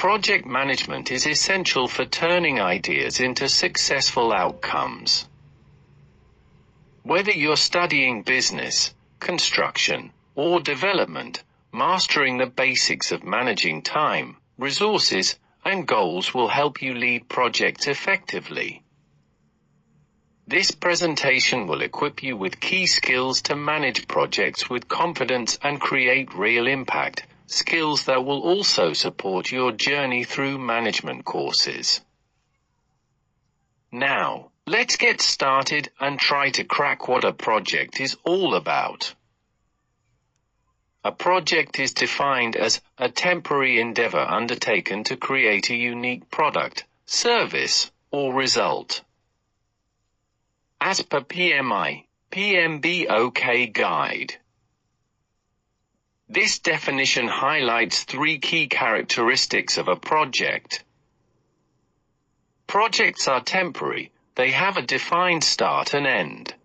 Project management is essential for turning ideas into successful outcomes. Whether you're studying business, construction, or development, mastering the basics of managing time, resources, and goals will help you lead projects effectively. This presentation will equip you with key skills to manage projects with confidence and create real impact, skills that will also support your journey through management courses. Now, let's get started and try to crack what a project is all about. A project is defined as a temporary endeavor undertaken to create a unique product, service, or result. As per PMBOK Guide. This definition highlights three key characteristics of a project. Projects are temporary, they have a defined start and end.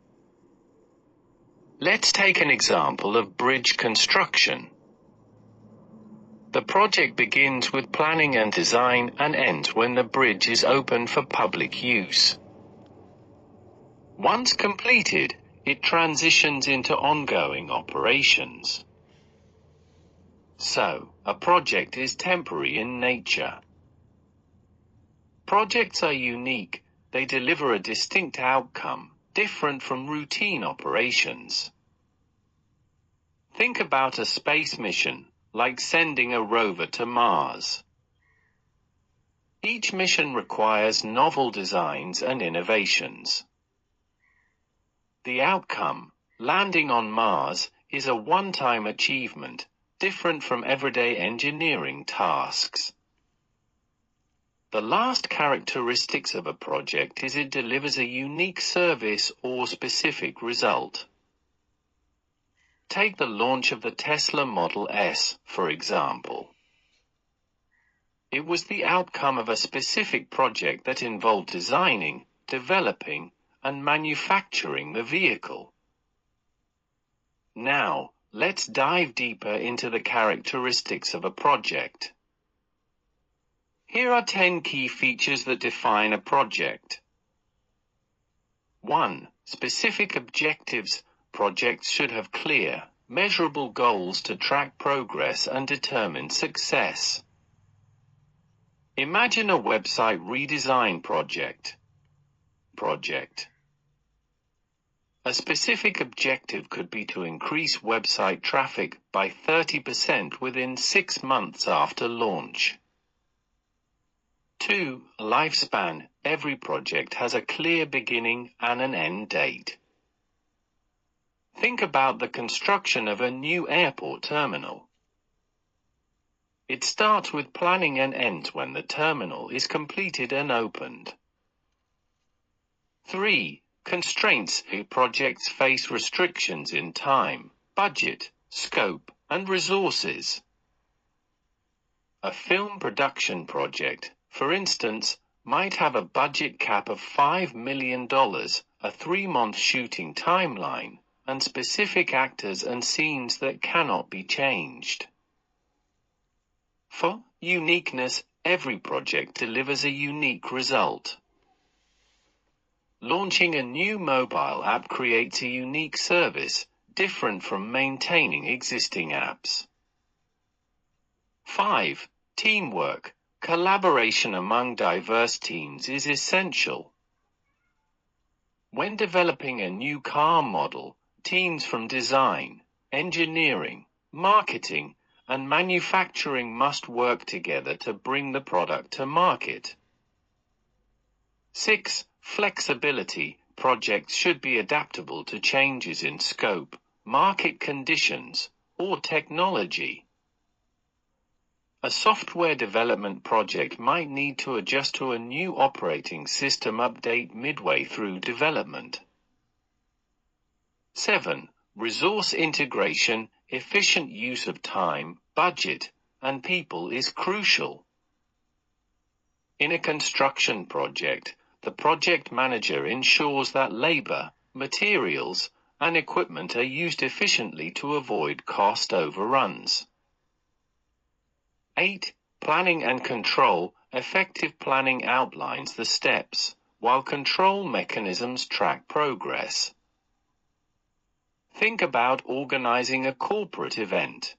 Let's take an example of bridge construction. The project begins with planning and design and ends when the bridge is open for public use. Once completed, it transitions into ongoing operations. So, a project is temporary in nature. Projects are unique, they deliver a distinct outcome, different from routine operations. Think about a space mission, like sending a rover to Mars. Each mission requires novel designs and innovations. The outcome, landing on Mars, is a one-time achievement, different from everyday engineering tasks. The last characteristics of a project is it delivers a unique service or specific result. Take the launch of the Tesla Model S, for example. It was the outcome of a specific project that involved designing, developing, and manufacturing the vehicle. Now, let's dive deeper into the characteristics of a project. Here are 10 key features that define a project. 1. Specific objectives. Projects should have clear, measurable goals to track progress and determine success. Imagine a website redesign project. A specific objective could be to increase website traffic by 30% within 6 months after launch. 2. Lifespan. Every project has a clear beginning and an end date. Think about the construction of a new airport terminal. It starts with planning and ends when the terminal is completed and opened. 3. Constraints. Projects face restrictions in time, budget, scope, and resources. A film production project, for instance, might have a budget cap of $5 million, a 3-month shooting timeline, and specific actors and scenes that cannot be changed. 4. Uniqueness. Every project delivers a unique result. Launching a new mobile app creates a unique service, different from maintaining existing apps. 5. Teamwork. Collaboration among diverse teams is essential. When developing a new car model, teams from design, engineering, marketing, and manufacturing must work together to bring the product to market. 6. Flexibility. Projects should be adaptable to changes in scope, market conditions, or technology. A software development project might need to adjust to a new operating system update midway through development. 7. Resource integration. Efficient use of time, budget, and people is crucial. In a construction project, the project manager ensures that labor, materials, and equipment are used efficiently to avoid cost overruns. 8. Planning and control. Effective planning outlines the steps, while control mechanisms track progress. Think about organizing a corporate event.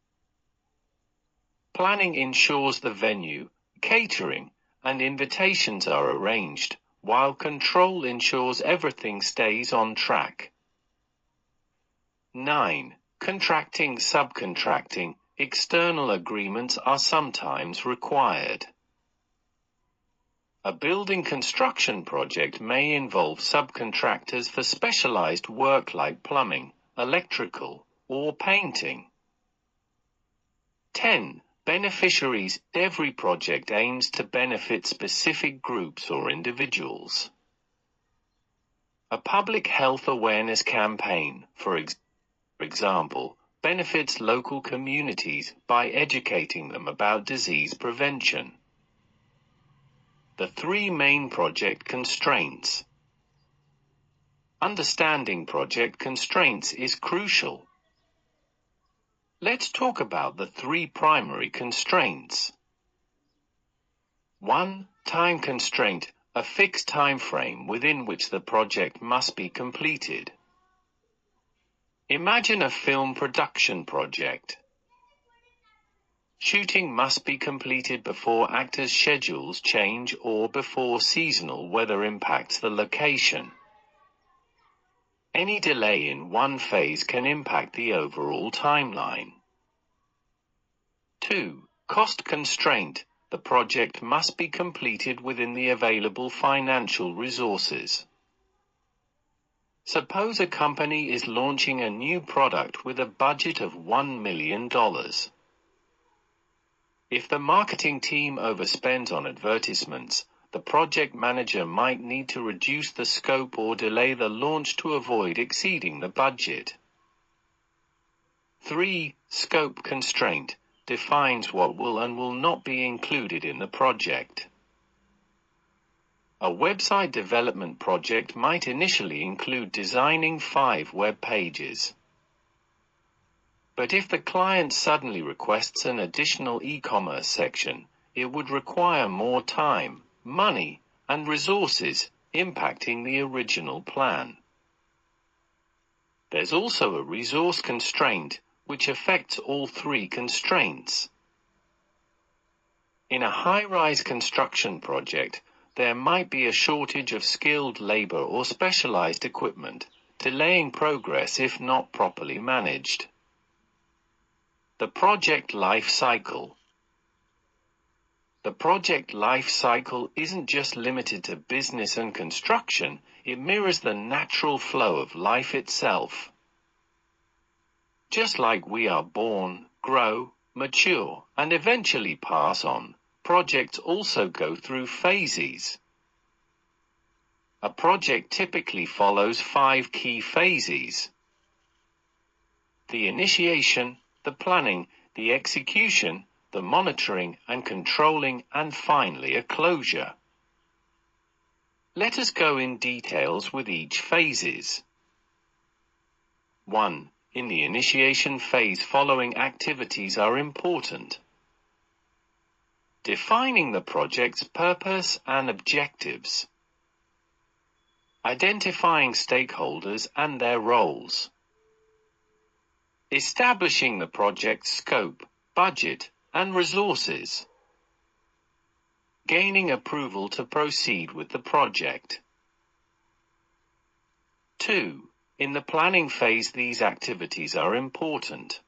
Planning ensures the venue, catering, and invitations are arranged, while control ensures everything stays on track. 9. Contracting. Subcontracting. External agreements are sometimes required. A building construction project may involve subcontractors for specialized work like plumbing, electrical, or painting. 10. Beneficiaries. Every project aims to benefit specific groups or individuals. A public health awareness campaign, for example, benefits local communities by educating them about disease prevention. The 3 main project constraints. Understanding project constraints is crucial. Let's talk about the 3 primary constraints. 1. Time constraint, a fixed time frame within which the project must be completed. Imagine a film production project. Shooting must be completed before actors' schedules change or before seasonal weather impacts the location. Any delay in one phase can impact the overall timeline. 2. Cost constraint. The project must be completed within the available financial resources. Suppose a company is launching a new product with a budget of $1 million. If the marketing team overspends on advertisements, the project manager might need to reduce the scope or delay the launch to avoid exceeding the budget. 3. Scope constraint defines what will and will not be included in the project. A website development project might initially include designing 5 web pages. But if the client suddenly requests an additional e-commerce section, it would require more time, money, and resources, impacting the original plan. There's also a resource constraint, which affects all 3 constraints. In a high-rise construction project, there might be a shortage of skilled labor or specialized equipment, delaying progress if not properly managed. The project life cycle. The project life cycle isn't just limited to business and construction, it mirrors the natural flow of life itself. Just like we are born, grow, mature, and eventually pass on, projects also go through phases. A project typically follows 5 key phases: the initiation, the planning, the execution, the monitoring and controlling, and finally a closure. Let us go in details with each phases. 1. In the initiation phase, following activities are important: defining the project's purpose and objectives, identifying stakeholders and their roles, establishing the project's scope, budget, and resources, gaining approval to proceed with the project. 2. In the planning phase, these activities are important: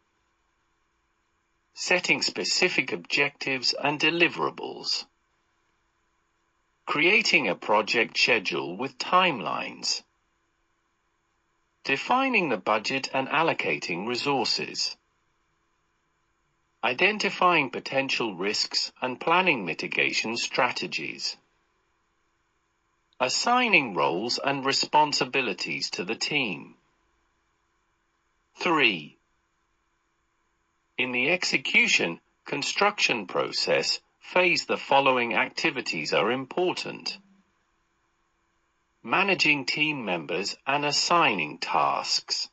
setting specific objectives and deliverables, creating a project schedule with timelines, defining the budget and allocating resources, identifying potential risks and planning mitigation strategies, assigning roles and responsibilities to the team. 3. In the execution, construction process phase, the following activities are important: managing team members and assigning tasks,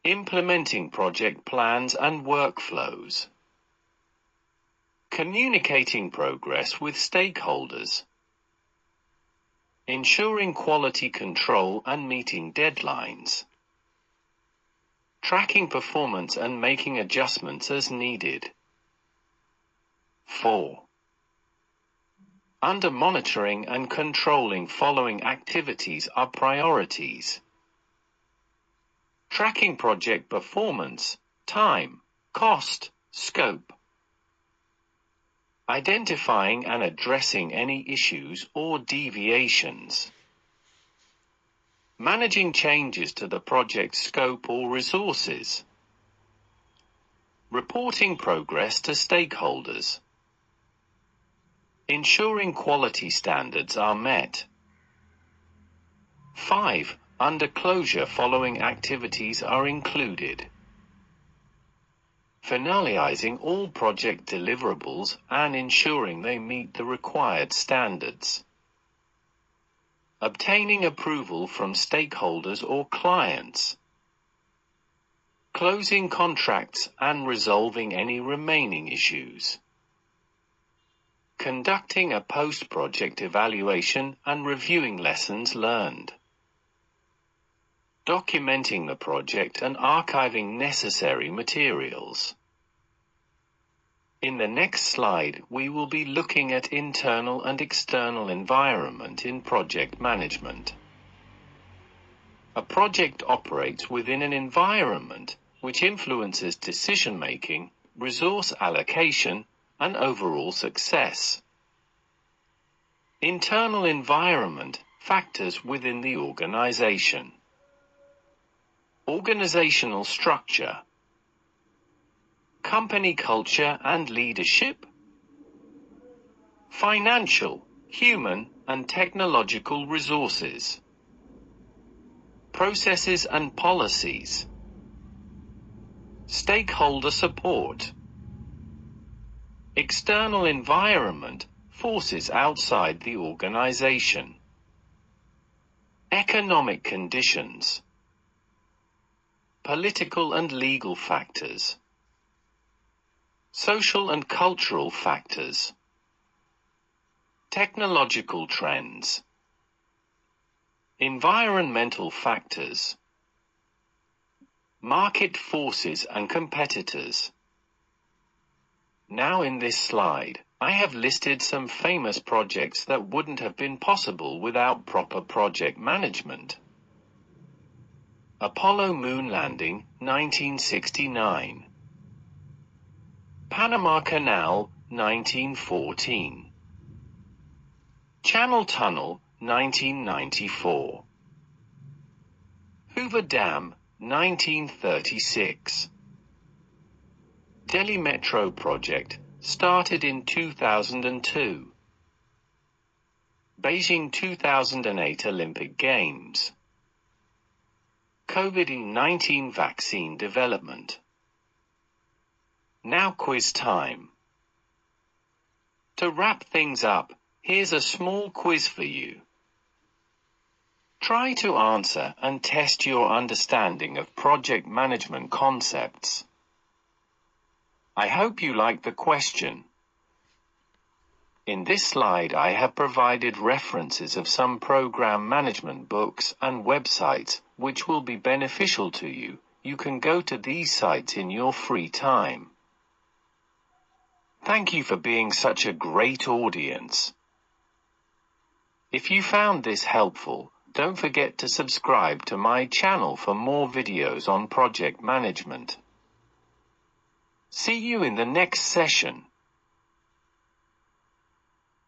implementing project plans and workflows, Communicating progress with stakeholders. Ensuring quality control and meeting deadlines. Tracking performance and making adjustments as needed. 4. Under monitoring and controlling following activities are priorities. Tracking project performance, time, cost, scope. Identifying and addressing any issues or deviations. Managing changes to the project scope or resources. Reporting progress to stakeholders. Ensuring quality standards are met. 5. Under closure following activities are included. Finalizing all project deliverables and ensuring they meet the required standards. Obtaining approval from stakeholders or clients. Closing contracts and resolving any remaining issues. Conducting a post-project evaluation and reviewing lessons learned. Documenting the project and archiving necessary materials. In the next slide, we will be looking at internal and external environment in project management. A project operates within an environment which influences decision-making, resource allocation, and overall success. Internal environment factors within the organization. Organizational structure. Company culture and leadership. Financial, human, and technological resources. Processes and policies. Stakeholder support. External environment, forces outside the organization. Economic conditions. Political and legal factors. Social and cultural factors. Technological trends. Environmental factors. Market forces and competitors. Now in this slide, I have listed some famous projects that wouldn't have been possible without proper project management. Apollo moon landing, 1969. Panama Canal, 1914. Channel Tunnel, 1994. Hoover Dam, 1936. Delhi Metro project, started in 2002. Beijing 2008 Olympic Games. COVID-19 vaccine development. Now quiz time. To wrap things up, here's a small quiz for you. Try to answer and test your understanding of project management concepts. I hope you like the question. In this slide I have provided references of some program management books and websites which will be beneficial to you. You can go to these sites in your free time. Thank you for being such a great audience. If you found this helpful, don't forget to subscribe to my channel for more videos on project management. See you in the next session.